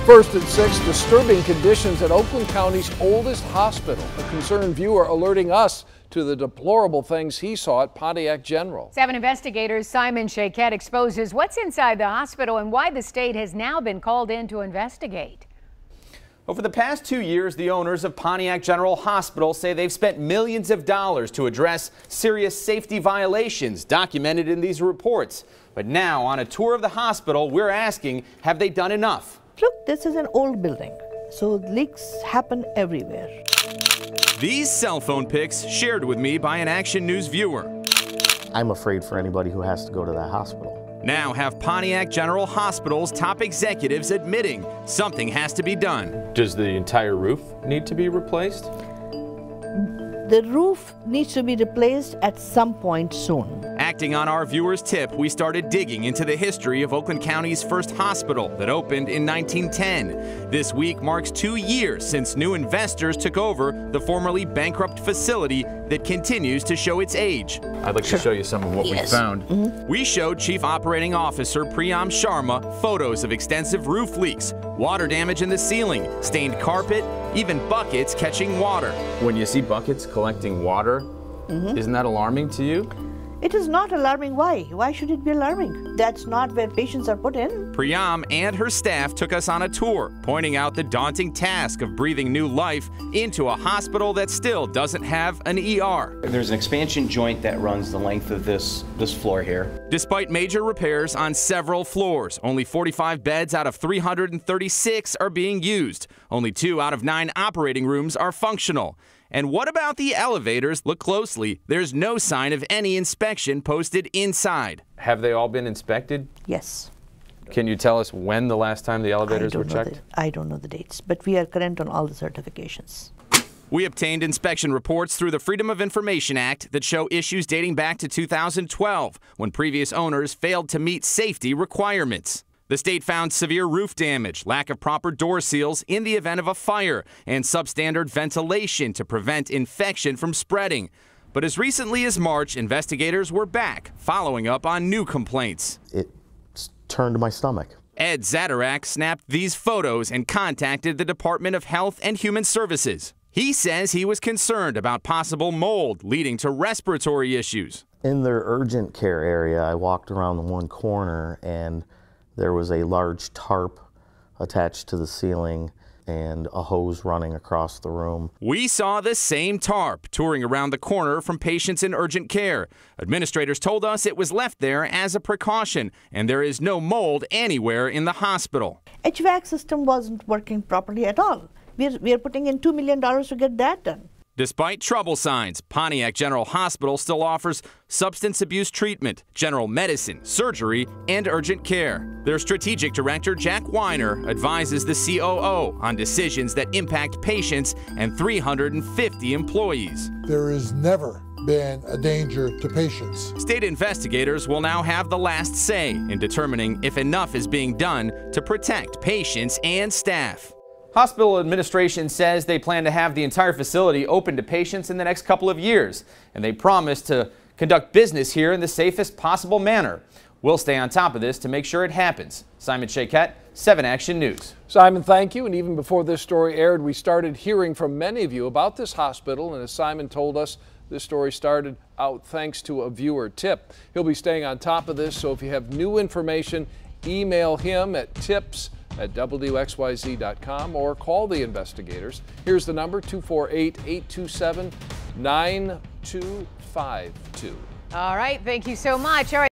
First at 6, disturbing conditions at Oakland County's oldest hospital. A concerned viewer alerting us to the deplorable things he saw at Pontiac General. 7 investigators Simon Shaquette exposes what's inside the hospital and why the state has now been called in to investigate. Over the past 2 years, the owners of Pontiac General Hospital say they've spent millions of dollars to address serious safety violations documented in these reports. But now, on a tour of the hospital, we're asking, have they done enough? Look, this is an old building, so leaks happen everywhere. These cell phone pics shared with me by an Action News viewer. I'm afraid for anybody who has to go to that hospital. Now have Pontiac General Hospital's top executives admitting something has to be done. Does the entire roof need to be replaced? The roof needs to be replaced at some point soon. Acting on our viewers' tip, we started digging into the history of Oakland County's first hospital that opened in 1910. This week marks 2 years since new investors took over the formerly bankrupt facility that continues to show its age. I'd like to show you some of what we found. We showed Chief Operating Officer Priyam Sharma photos of extensive roof leaks, water damage in the ceiling, stained carpet, even buckets catching water. When you see buckets collecting water, isn't that alarming to you? It is not alarming. Why? Why should it be alarming? That's not where patients are put in. Priyam and her staff took us on a tour, pointing out the daunting task of breathing new life into a hospital that still doesn't have an ER. There's an expansion joint that runs the length of this floor here. Despite major repairs on several floors, only 45 beds out of 336 are being used. Only 2 out of 9 operating rooms are functional. And what about the elevators? Look closely. There's no sign of any inspection posted inside. Have they all been inspected? Yes. Can you tell us when the last time the elevators were checked? I don't know the dates, but we are current on all the certifications. We obtained inspection reports through the Freedom of Information Act that show issues dating back to 2012, when previous owners failed to meet safety requirements. The state found severe roof damage, lack of proper door seals in the event of a fire, and substandard ventilation to prevent infection from spreading. But as recently as March, investigators were back, following up on new complaints. It turned my stomach. Ed Zadarak snapped these photos and contacted the Department of Health and Human Services. He says he was concerned about possible mold leading to respiratory issues. In their urgent care area, I walked around the one corner and there was a large tarp attached to the ceiling and a hose running across the room. We saw the same tarp touring around the corner from patients in urgent care. Administrators told us it was left there as a precaution, and there is no mold anywhere in the hospital. HVAC system wasn't working properly at all. We are putting in $2 million to get that done. Despite trouble signs, Pontiac General Hospital still offers substance abuse treatment, general medicine, surgery, and urgent care. Their strategic director, Jack Weiner, advises the COO on decisions that impact patients and 350 employees. There has never been a danger to patients. State investigators will now have the last say in determining if enough is being done to protect patients and staff. Hospital administration says they plan to have the entire facility open to patients in the next couple of years, and they promise to conduct business here in the safest possible manner. We'll stay on top of this to make sure it happens. Simon Shaquette, 7 Action News. Simon, thank you. And even before this story aired, we started hearing from many of you about this hospital. And as Simon told us, this story started out thanks to a viewer tip. He'll be staying on top of this, so if you have new information, email him at tips@WXYZ.com or call the investigators. Here's the number, 248-827-9252. All right, thank you so much. All right.